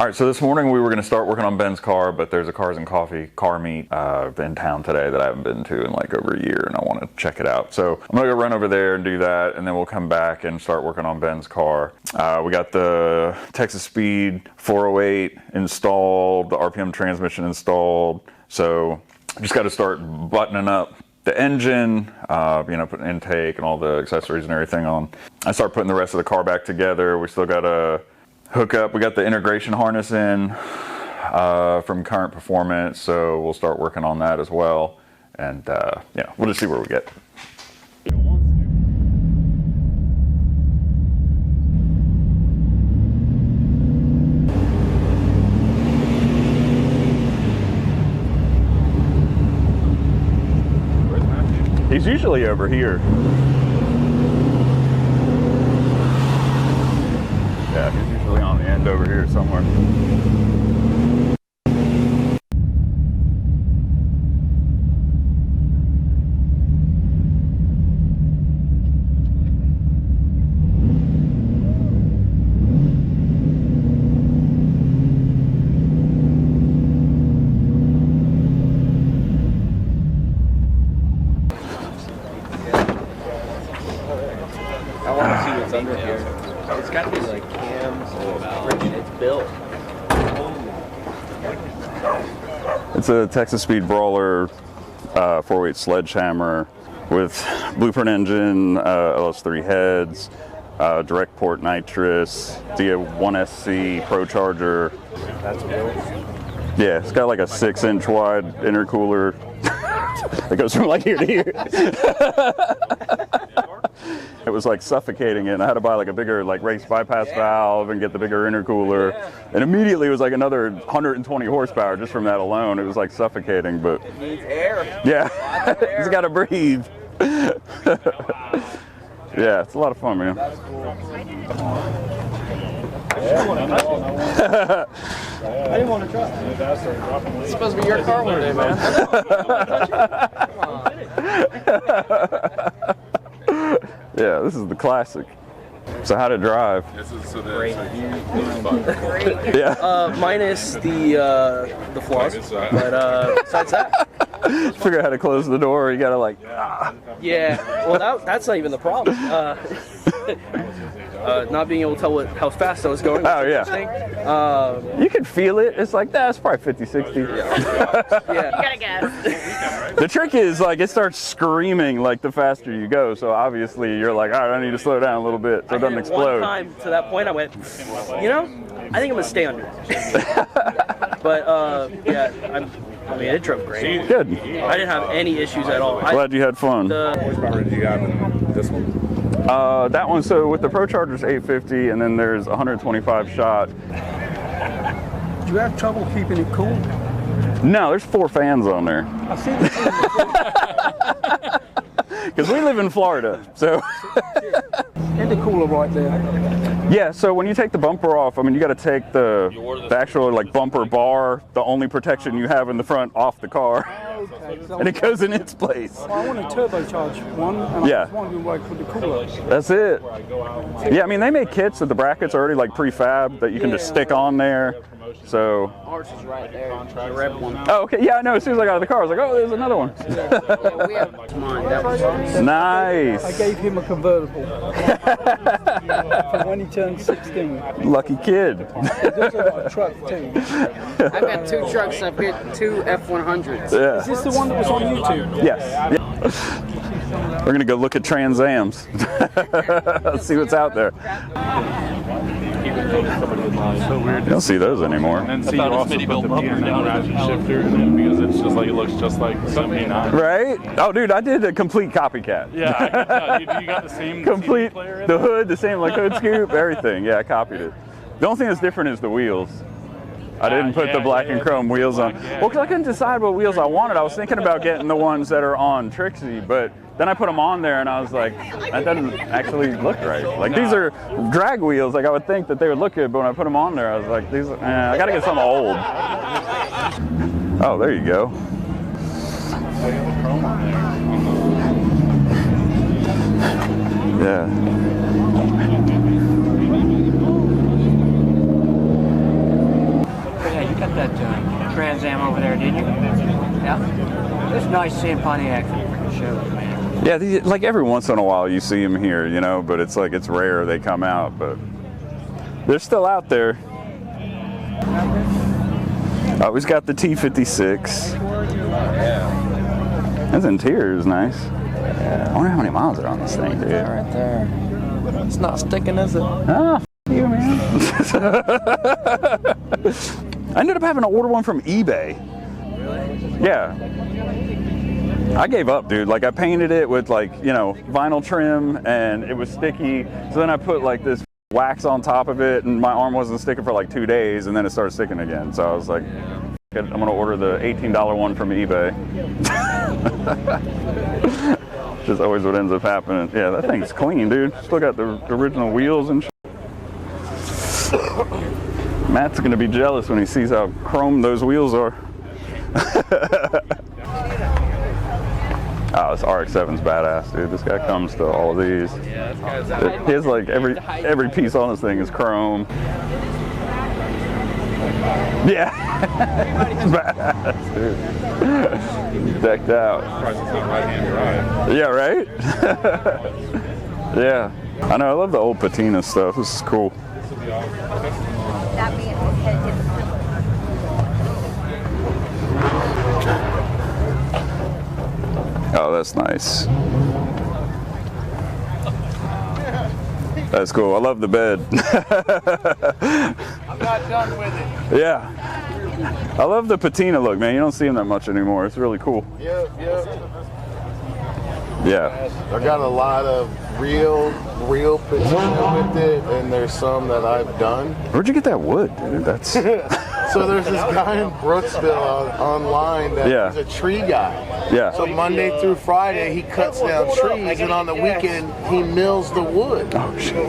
All right, so this morning we were going to start working on Ben's car, but there's a Cars and Coffee car meet in town today that I haven't been to in like over a year, and I want to check it out. So I'm going to go run over there and do that, and then we'll come back and start working on Ben's car. We got the Texas Speed 408 installed, the RPM transmission installed, so just got to start buttoning up the engine, putting intake and all the accessories and everything on. I start putting the rest of the car back together. We still got to hook up. We got the integration harness in from Current Performance, so we'll start working on that as well. And we'll just see where we get. He's usually over here. Yeah, he's usually on the end over here somewhere. I want to see what's under here. It's got to be like cams or it's built. It's a Texas Speed Brawler 408 sledgehammer with blueprint engine, LS3 heads, direct port nitrous, DA1SC procharger. That's built. Yeah, it's got like a 6-inch wide intercooler that goes from like here to here. It was like suffocating it, and I had to buy like a bigger like race bypass valve and get the bigger intercooler, and immediately it was like another 120 horsepower just from that alone. It was like suffocating, but it needs air. Yeah, it's got to breathe. Yeah, it's a lot of fun, man. That's cool. I didn't want to try it. It's supposed to be your car one day, man. Yeah, this is the classic. So how'd it drive? This is Great. Yeah. Minus the flaws, but besides that. Figure out how to close the door. You gotta like. Yeah. Well, that's not even the problem. Not being able to tell how fast I was going. Oh yeah. You can feel it. It's like that's probably 50, 60. Yeah. You gotta guess. The trick is like it starts screaming like the faster you go. So obviously you're like, all right, I need to slow down a little bit so it doesn't explode. One time to that point, I went, I think I'm gonna stay under. But it drove great. Good. I didn't have any issues at all. Glad you had fun. What horsepower did you have in this one? That one, so with the procharger's 850, and then there's 125 shot. Do you have trouble keeping it cool? No, there's 4 fans on there. I see the Because we live in Florida, so. intercooler right there. Yeah, so when you take the bumper off, I mean, you got to take the actual like bumper bar, the only protection you have in the front, off the car, and it goes in its place. Well, I want a turbocharged one, and Yeah. I was wondering where I put the cooler. That's it. Yeah, I mean, they make kits that the brackets are already like prefab that you can just stick on there. So. Ours is right there. The red one. Oh, okay. Yeah, I know. As soon as I got out of the car, I was like, oh, there's another one. Yeah, we have mine. That was Nice. I gave him a convertible for when he turned 16. Lucky kid. He's also got a truck too. I've got 2 trucks. I've got 2 F-100s. Yeah. Is this the one that was on YouTube? Yes. Yeah. We're gonna go look at Trans Ams. Let's see what's out there. So weird. You don't see those anymore. And see, you also put the P&L ratchet shifter in it because it's just like it looks just like 79. Right? Oh, dude, I did a complete copycat. Yeah, I can tell. You got the same Complete. CD player in The there? hood, the same like hood scoop, everything. Yeah, I copied it. The only thing that's different is the wheels. I didn't put the black and chrome wheels on. Well, because I couldn't decide what wheels I wanted. I was thinking about getting the ones that are on Trixie, but then I put them on there and I was like, that doesn't actually look right. Like these are drag wheels. Like I would think that they would look good, but when I put them on there, I was like, I gotta get something old. Oh, there you go. Yeah. Yeah. got that Trans Am over there, didn't you? Yeah. It's nice seeing Pontiac shows, man. Yeah, like every once in a while you see them here, you know, but it's like it's rare they come out, but they're still out there. Always got the T56. This interior is nice. I wonder how many miles are on this thing, dude. Right there. It's not sticking, is it? Ah, f you, man. I ended up having to order one from eBay. Really? Yeah. I gave up, dude. Like, I painted it with, like, you know, vinyl trim, and it was sticky. So then I put, like, this wax on top of it, and my arm wasn't sticking for, like, 2 days, and then it started sticking again. So I was like, I'm going to order the $18 one from eBay. Just always what ends up happening. Yeah, that thing's clean, dude. Still got the original wheels and shit. Matt's going to be jealous when he sees how chrome those wheels are. Oh, this RX-7's badass, dude. This guy comes to all of these. Yeah, this guy's He has like every piece on this thing is chrome. Yeah. Badass, dude. Decked out. Yeah, right? Yeah. I know, I love the old patina stuff. This is cool. Oh, that's nice. That's cool. I love the bed. I'm not done with it. Yeah. I love the patina look, man. You don't see them that much anymore. It's really cool. Yep. Yeah. I got a lot of real patina with it, and there's some that I've done. Where'd you get that wood, dude? That's So there's this guy in Brooksville online that he's a tree guy. Yeah. So Monday through Friday he cuts down trees, and on the weekend he mills the wood. Oh shit.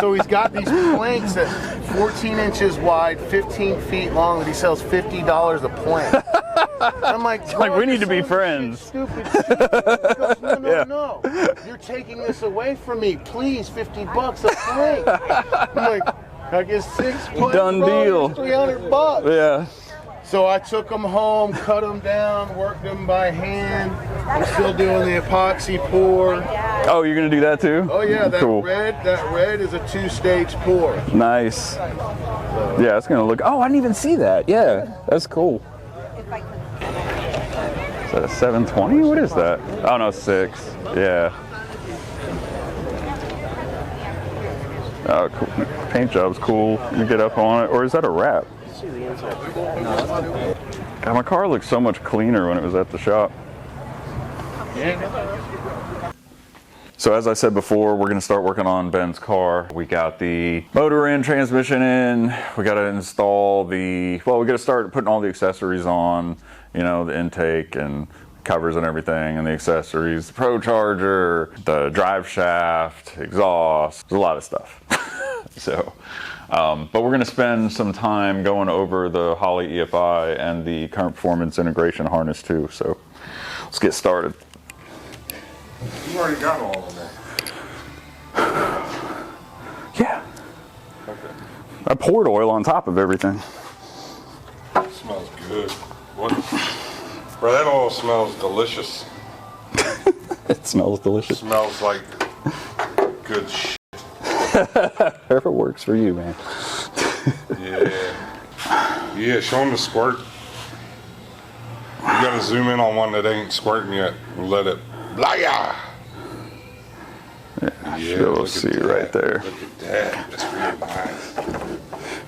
So he's got these planks that 14 inches wide, 15 feet long, that he sells $50 a plank. I'm like, we need to be friends. Stupid shit. He goes, no. You're taking this away from me. Please, $50 a plank. I'm like, I get 6 planks. Done deal. $300. Yeah. So I took them home, cut them down, worked them by hand. I'm still doing the epoxy pour. Oh, you're gonna do that too? Oh yeah, that cool. red is a 2-stage pour. Nice. Yeah, it's gonna look. Oh, I didn't even see that. Yeah, that's cool. Is that a 720? What is that? Oh no, 6. Yeah. Oh, cool. Paint job's cool. You get up on it, or is that a wrap? God, my car looked so much cleaner when it was at the shop. So as I said before, we're going to start working on Ben's car. We got the motor in, transmission in. We got to install we got to start putting all the accessories on, you know, the intake and covers and everything, and the accessories, the procharger, the drive shaft, exhaust. There's a lot of stuff. So, but we're going to spend some time going over the Holley EFI and the current performance integration harness too. So let's get started. You already got all of them. Yeah. Okay. I poured oil on top of everything. It smells good. What? Bro, that oil smells delicious. It smells delicious. It smells like good shit. Whatever works for you, man. Yeah, show them the squirt. You gotta zoom in on one that ain't squirting yet and let it blaya. Yeah, we'll see right there. Look at that. That's really nice.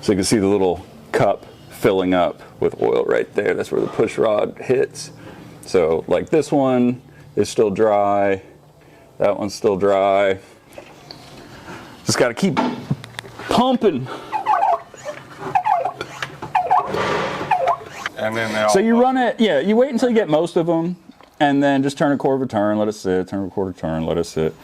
So you can see the little cup filling up with oil right there. That's where the push rod hits. So like this one is still dry. That one's still dry. Just got to keep pumping. And then So you run it, you wait until you get most of them, and then just turn a quarter of a turn, let it sit, turn a quarter of a turn, let it sit.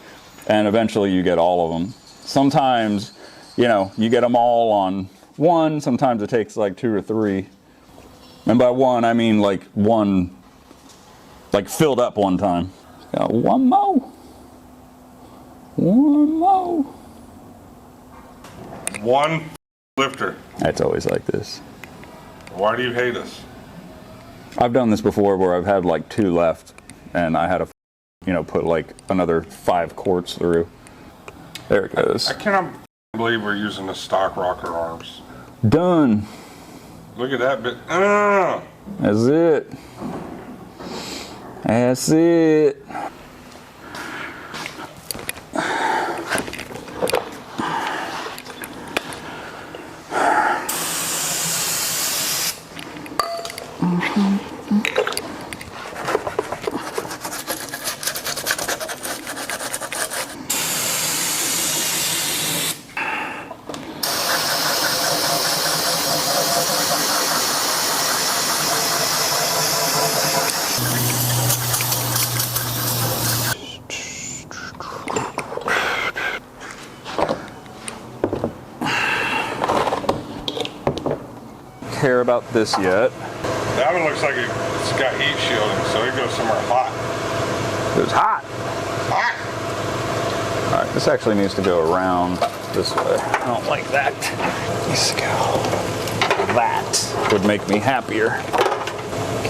And eventually you get all of them. Sometimes, you get them all on one. Sometimes it takes like 2 or 3. And by one, I mean like one, like filled up one time. Got one more. One more. one lifter. It's always like this. Why do you hate us? I've done this before where I've had like 2 left and I had to, put like another 5 quarts through. There it goes. I cannot believe we're using the stock rocker arms. Done. Look at that bit. That's it. That's it. Care about this yet. That one looks like it's got heat shielding, so it goes somewhere hot. It was hot. Hot! All right, this actually needs to go around this way. I don't like that. Let's go. That would make me happier.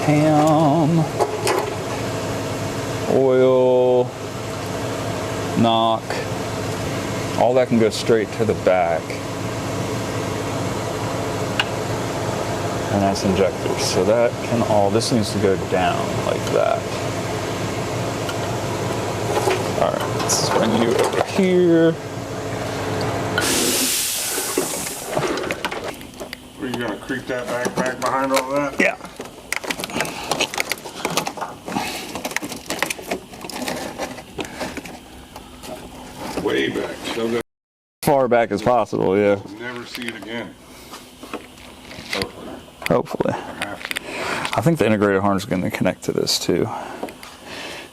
Cam, oil, knock. All that can go straight to the back. And that's injectors. So that can all, this needs to go down like that. All right, let's bring you over here. Are you gonna creep that back behind all that? Yeah. Way back. So that Far back as possible, yeah. we'll never see it again. Hopefully. I think the integrated harness is going to connect to this too.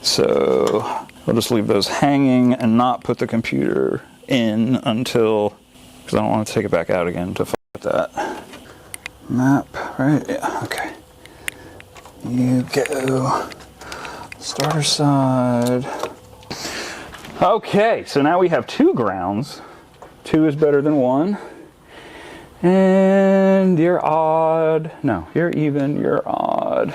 So we'll just leave those hanging and not put the computer in until, because I don't want to take it back out again to f with that. Map, right? Yeah, okay. You go. Starter side. Okay, so now we have 2 grounds. 2 is better than 1. And you're odd. No, you're even, you're odd.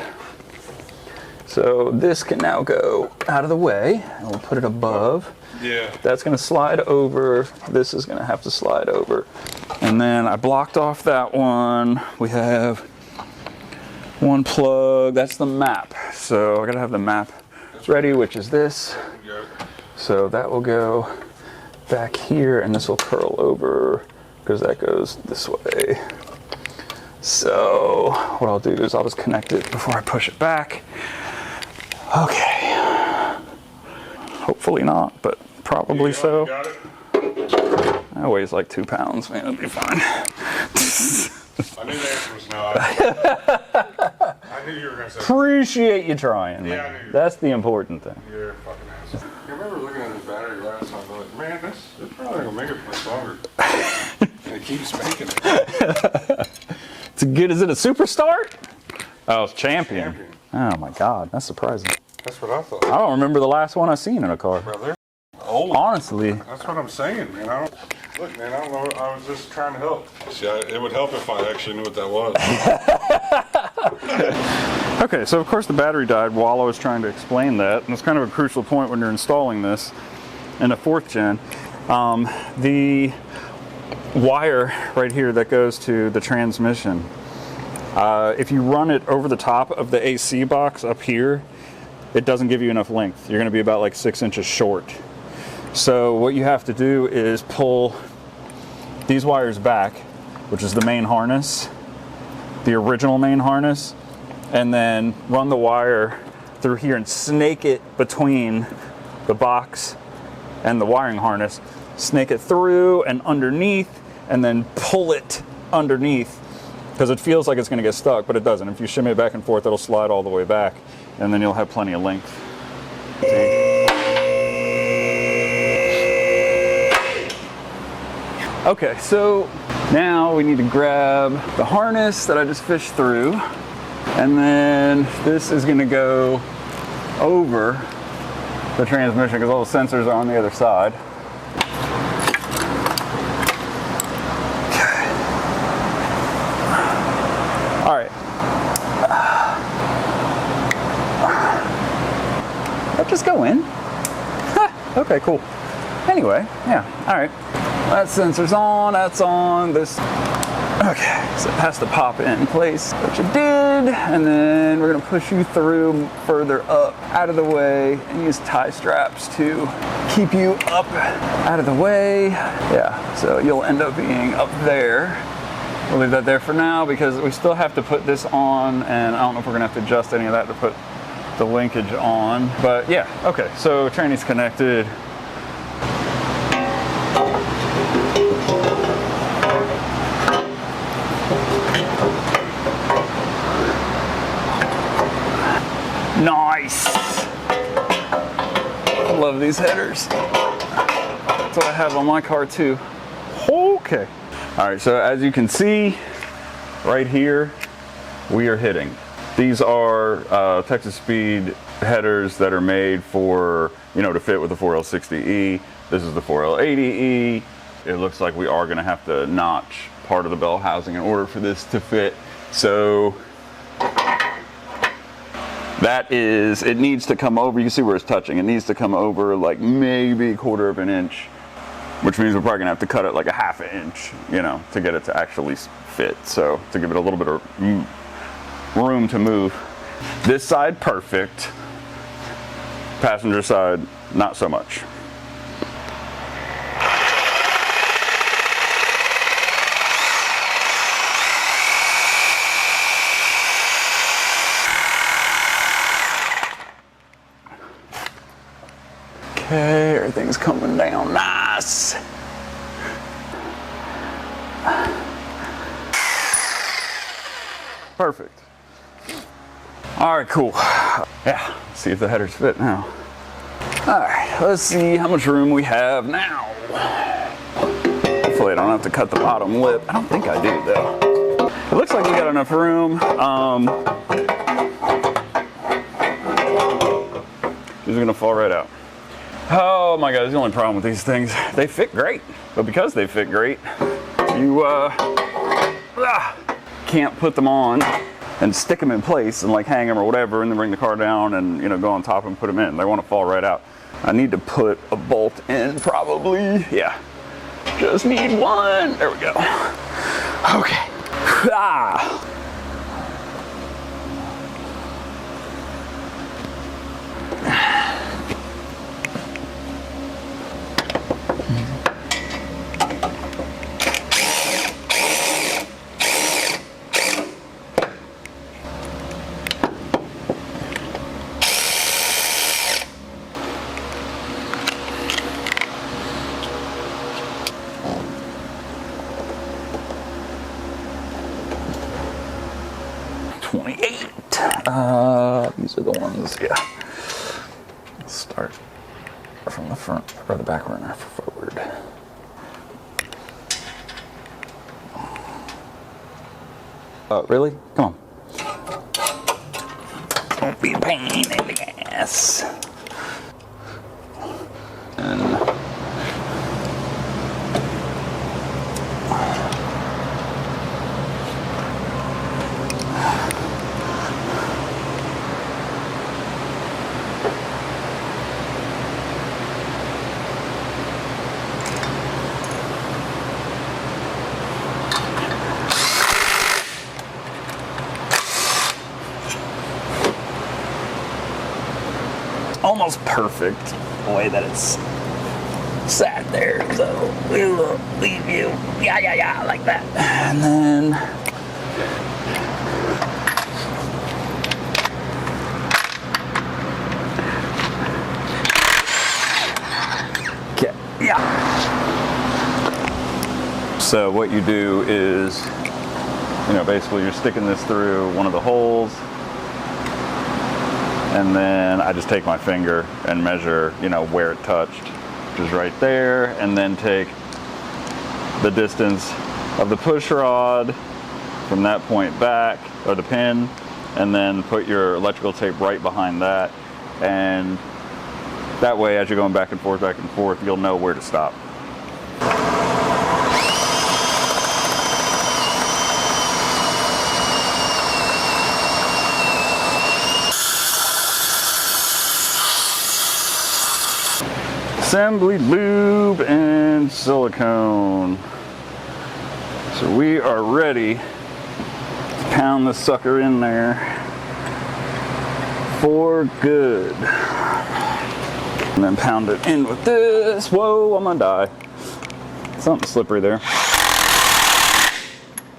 So this can now go out of the way, and we'll put it above. Yeah. That's gonna slide over. This is gonna have to slide over. And then I blocked off that one. We have 1 plug, that's the map. So I gotta have the map ready, which is this. So that will go back here, and this will curl over, because that goes this way. So what I'll do is I'll just connect it before I push it back. Okay. Hopefully not, but probably so. Got it? That weighs like 2 pounds, man, it'll be fine. I knew the answer was no. I knew you were gonna say. Appreciate you trying, man. Yeah, I knew you. That's the important thing. You're a fucking ass. I remember looking at this battery last time, I'm like, man, it's probably gonna make it much longer. And it keeps making it. It's good. Is it a super start? Oh, it's champion. Champion. Oh my God, that's surprising. That's what I thought. I don't remember the last one I seen in a car. Bro, they're old. Honestly. That's what I'm saying, man. Look, man, I don't know. I was just trying to help. See, it would help if I actually knew what that was. Okay, so of course the battery died while I was trying to explain that. And it's kind of a crucial point when you're installing this in a 4th gen. The wire right here that goes to the transmission, if you run it over the top of the AC box up here, it doesn't give you enough length. You're going to be about like 6 inches short. So what you have to do is pull these wires back, which is the main harness, the original main harness, and then run the wire through here and snake it between the box and the wiring harness. Snake it through and underneath, and then pull it underneath, because it feels like it's going to get stuck, but it doesn't. If you shimmy it back and forth, it'll slide all the way back, and then you'll have plenty of length. Okay, so now we need to grab the harness that I just fished through, and then this is going to go over the transmission because all the sensors are on the other side. Okay. All right, that just go in? Huh, okay, cool. Anyway, yeah, all right. That sensor's on, that's on, this. Okay, so it has to pop in place, which it did, and then we're gonna push you through further up, out of the way, and use tie straps to keep you up, out of the way. Yeah, so you'll end up being up there. We'll leave that there for now because we still have to put this on, and I don't know if we're gonna have to adjust any of that to put the linkage on. But yeah, okay, so training's connected. Nice! I love these headers. That's what I have on my car too. Okay. All right, so as you can see, right here, we are hitting. These are Texas Speed headers that are made for, you know, to fit with the 4L60E. This is the 4L80E. It looks like we are gonna have to notch part of the bell housing in order for this to fit. So that is, it needs to come over, you can see where it's touching. It needs to come over like maybe 1/4 of an inch, which means we're probably gonna have to cut it like a 1/2 inch, you know, to get it to actually fit. So to give it a little bit of room to move. This side, perfect. Passenger side, not so much. Okay, everything's coming down nice. Perfect. All right, cool. Yeah, see if the headers fit now. All right, let's see how much room we have now. Hopefully I don't have to cut the bottom lip. I don't think I do though. It looks like we got enough room. These are gonna fall right out. Oh my God, that's the only problem with these things. They fit great, but because they fit great, you can't put them on and stick them in place and like hang them or whatever and then bring the car down and, you know, go on top and put them in. They want to fall right out. I need to put a bolt in probably. Yeah, just need one. There we go. Okay. Ah. These are the ones, yeah. Let's start from the front or the back runner forward. Really? Come on. Don't be a pain in the ass. And almost perfect the way that it's sat there, so we will leave you yeah like that, and then okay, yeah. So what you do is, you know, basically you're sticking this through one of the holes. And then I just take my finger and measure, you know, where it touched, which is right there, and then take the distance of the push rod from that point back, or the pin, and then put your electrical tape right behind that. And that way, as you're going back and forth, you'll know where to stop. assembly lube and silicone. So we are ready to pound this sucker in there for good. And then pound it in with this. Whoa, I'm gonna die. Something slippery there.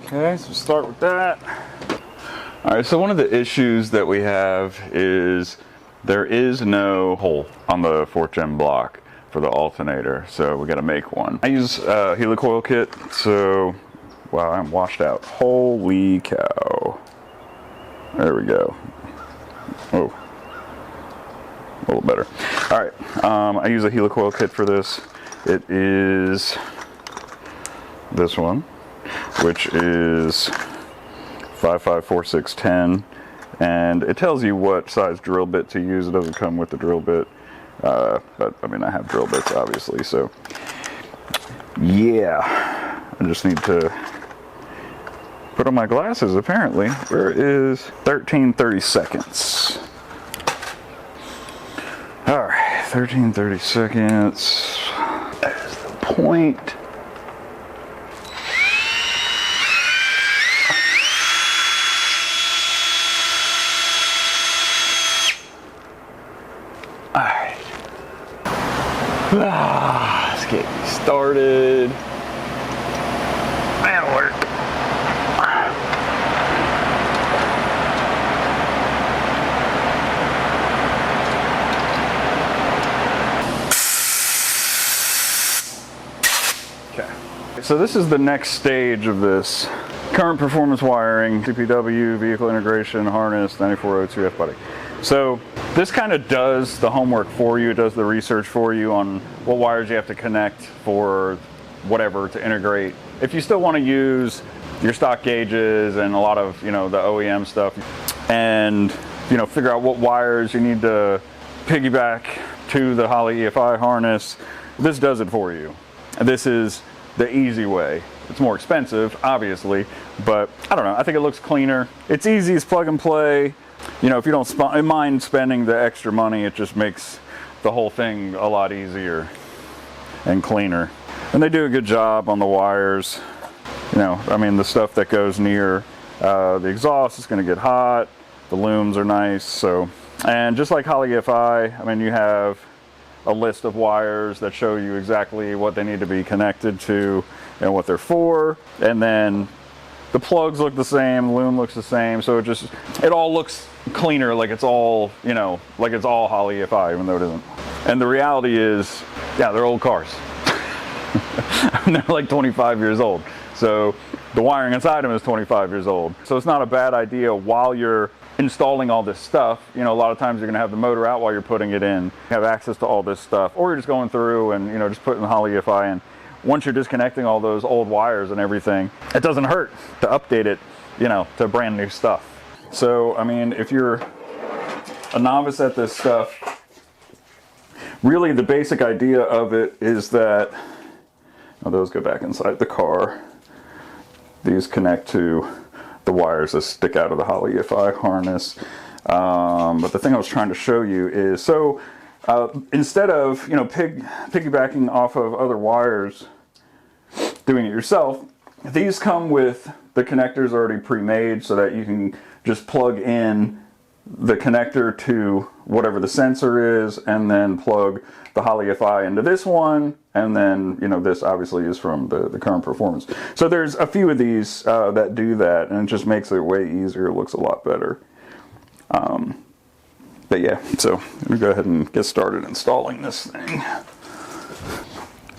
Okay, so start with that. All right, so one of the issues that we have is there is no hole on the 4th gen block for the alternator, so we gotta make one. I use a helicoil kit, so wow, I'm washed out. Holy cow. There we go. Oh, a little better. All right, I use a helicoil kit for this. It is this one, which is 554610, and it tells you what size drill bit to use. It doesn't come with the drill bit, but I mean, I have drill bits obviously, so yeah. I just need to put on my glasses apparently. Where is 1330 seconds? All right, 1330 seconds. There's the point. All right. Let's get started. That'll work. Okay. So this is the next stage of this. Current performance wiring, CPW, vehicle integration, harness, 9402 F-body. So this kind of does the homework for you. It does the research for you on what wires you have to connect for whatever to integrate. If you still want to use your stock gauges and a lot of, you know, the OEM stuff, and, you know, figure out what wires you need to piggyback to the Holley EFI harness, this does it for you. This is the easy way. It's more expensive, obviously, but I don't know. I think it looks cleaner. It's easy. It's plug and play. You know, if you don't mind spending the extra money, it just makes the whole thing a lot easier and cleaner. And they do a good job on the wires. You know, I mean, the stuff that goes near the exhaust is going to get hot. The looms are nice. So, and just like Holley EFI, I mean, you have a list of wires that show you exactly what they need to be connected to and what they're for. And then the plugs look the same, the loom looks the same, so it all looks cleaner, like it's all, you know, like it's all Holley EFI, even though it isn't. And the reality is, yeah, they're old cars. They're like 25 years old. So the wiring inside them is 25 years old. So it's not a bad idea while you're installing all this stuff. You know, a lot of times you're gonna have the motor out while you're putting it in, have access to all this stuff, or you're just going through and, you know, just putting the Holley EFI in. Once you're disconnecting all those old wires and everything, it doesn't hurt to update it, you know, to brand new stuff. So, I mean, if you're a novice at this stuff, really the basic idea of it is that, oh, those go back inside the car. These connect to the wires that stick out of the Holley EFI harness. But the thing I was trying to show you is, so instead of, you know, piggybacking off of other wires, doing it yourself, these come with the connectors already pre-made so that you can just plug in the connector to whatever the sensor is and then plug the Holley EFI into this one, and then, you know, this obviously is from the current performance. So there's a few of these that do that, and it just makes it way easier. It looks a lot better. But yeah, so let me go ahead and get started installing this thing.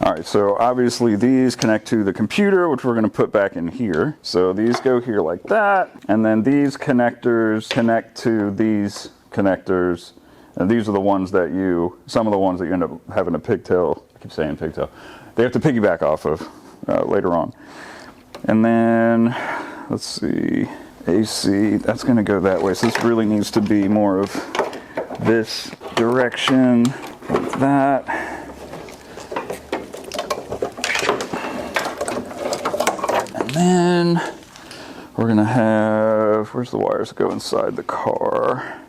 All right, so obviously these connect to the computer, which we're going to put back in here. So these go here like that, and then these connectors connect to these connectors, and these are the ones that some of the ones that you end up having a pigtail, I keep saying pigtail, they have to piggyback off of later on. And then, let's see, AC, that's going to go that way. So this really needs to be more of this direction, like that. And then we're going to have, where's the wires that go inside the car?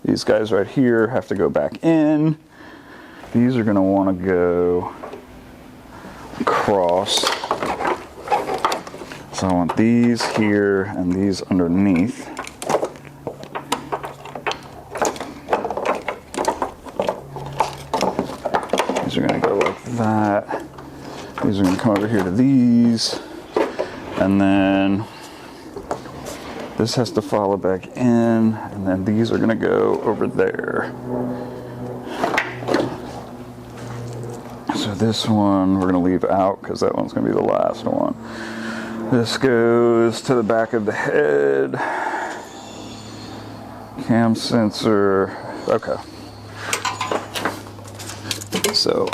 These guys right here have to go back in. these are going to want to go across. So I want these here and these underneath. These are going to go like that. These are going to come over here to these. And then this has to follow back in. And then these are going to go over there. So this one we're going to leave out because that one's going to be the last one. This goes to the back of the head. Cam sensor. Okay. So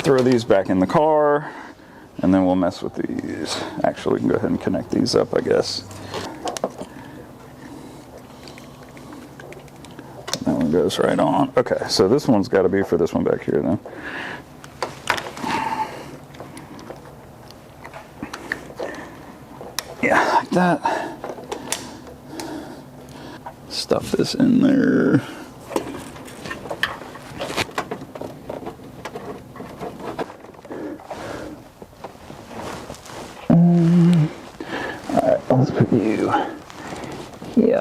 throw these back in the car and then we'll mess with these. Actually, we can go ahead and connect these up, I guess. That one goes right on. Okay, so this one's got to be for this one back here then. Yeah, like that. Stuff this in there. Alright, let's put you here.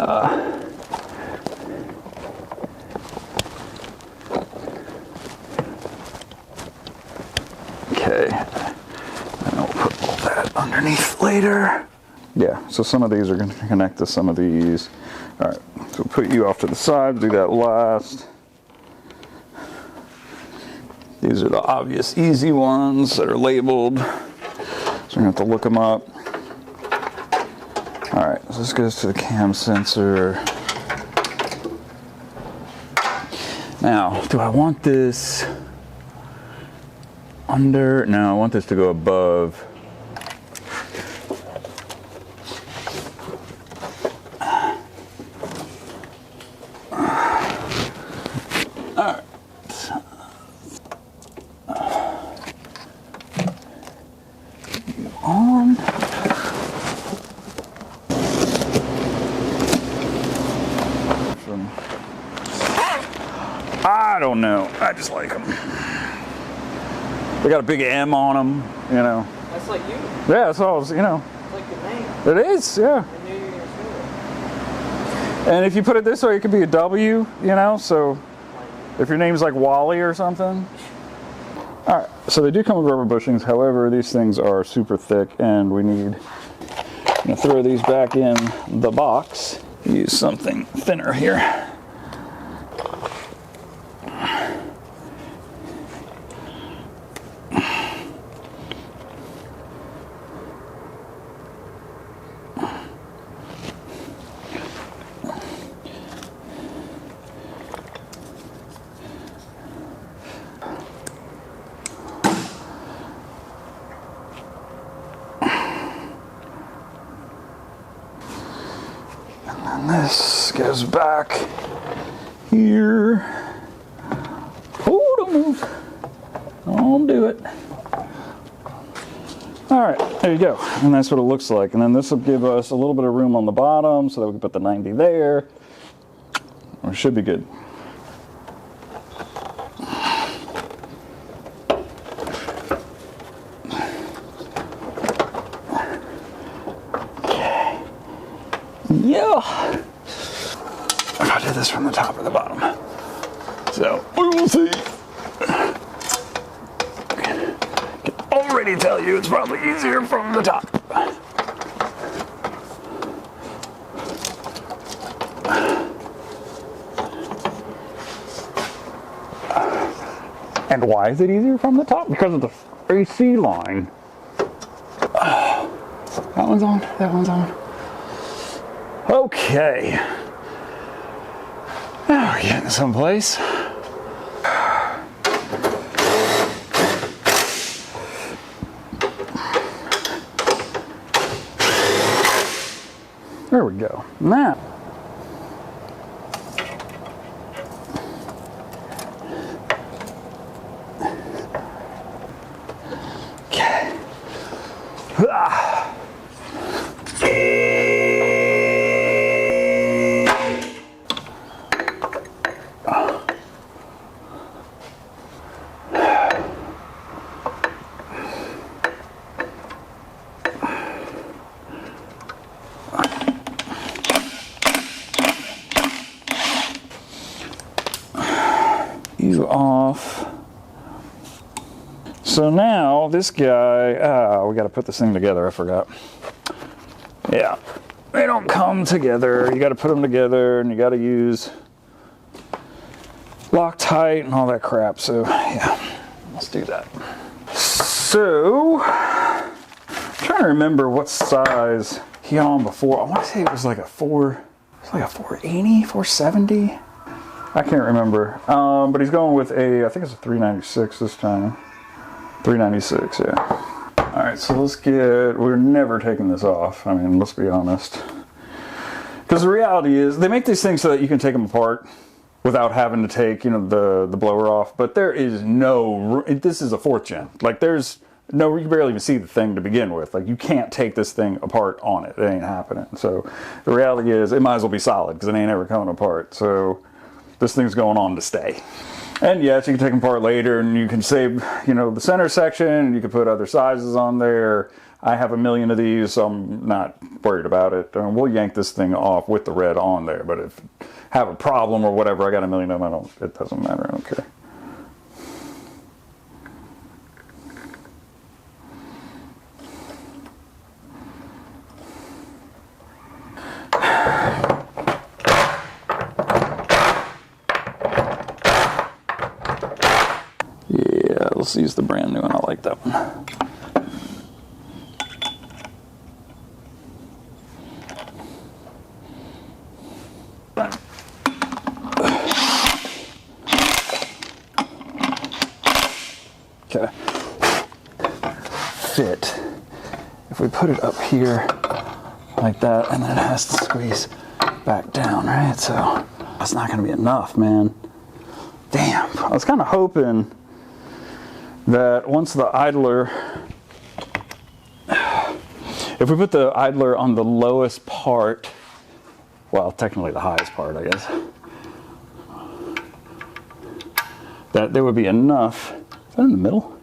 Okay, and we'll put all that underneath later. Yeah, so some of these are going to connect to some of these. All right, so we'll put you off to the side, do that last. These are the obvious easy ones that are labeled. So we're going to have to look them up. All right, so this goes to the cam sensor. Now, do I want this under? No, I want this to go above. I don't know. I just like them. They got a big M on them, you know. That's like you. Yeah, so I was, you know. It's like your name. It is, yeah. I knew you were going to say it. And if you put it this way, it could be a W, you know. So if your name's like Wally or something. All right. So they do come with rubber bushings. However, these things are super thick, and we need. I'm gonna throw these back in the box. Use something thinner here. And this goes back here. Oh, don't move. Don't do it. All right, there you go. And that's what it looks like. And then this will give us a little bit of room on the bottom so that we can put the 90 there. Or it should be good. Yeah. If I do this from the top or the bottom. So we will see. I can already tell you it's probably easier from the top. And why is it easier from the top? Because of the AC line. That one's on, that one's on. Okay. Now we're getting someplace. There we go. Now. Okay. you off. So now this guy, we got to put this thing together. I forgot. Yeah, they don't come together. You got to put them together, and you got to use Loctite and all that crap. So yeah, let's do that. So I'm trying to remember what size he had on before. I want to say it was like a 480, 470. I can't remember. But he's going with I think it's a 396 this time. 396, yeah. All right, so we're never taking this off. I mean, let's be honest. Because the reality is, they make these things so that you can take them apart without having to take, the blower off. But there is this is a 4th gen. Like, there's you can barely even see the thing to begin with. Like, you can't take this thing apart on it. It ain't happening. So the reality is, it might as well be solid because it ain't ever coming apart. So this thing's going on to stay. And yes, you can take them apart later, and you can save, the center section, and you can put other sizes on there. I have a million of these, so I'm not worried about it. We'll yank this thing off with the red on there, but if I have a problem or whatever, I got a million of them, it doesn't matter, I don't care. Yeah, let's use the brand new one. I like that one. Okay. Fit. If we put it up here like that, and then it has to squeeze back down, right? So that's not going to be enough, man. Damn. I was kind of hoping that once the idler, if we put the idler on the lowest part, well, technically the highest part, I guess, that there would be enough. Is that in the middle?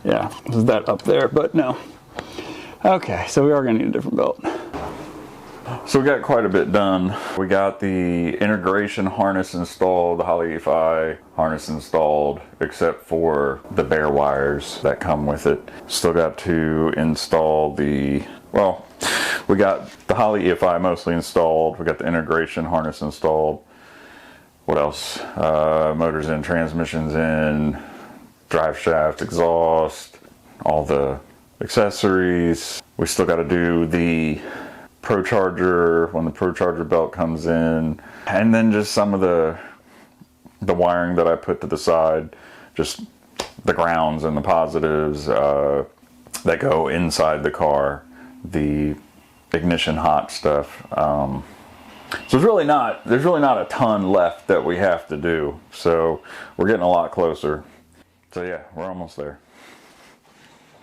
Yeah, is that up there? But no. Okay, so we are going to need a different belt. So we got quite a bit done. We got the integration harness installed, the Holley EFI harness installed, except for the bare wires that come with it. Still got to install we got the Holley EFI mostly installed. We got the integration harness installed. What else? Motors in, transmissions in, drive shaft, exhaust, all the accessories. We still got to do the procharger when the procharger belt comes in, and then just some of the wiring that I put to the side, just the grounds and the positives that go inside the car, the ignition hot stuff. So there's really not a ton left that we have to do. So we're getting a lot closer. So yeah, we're almost there.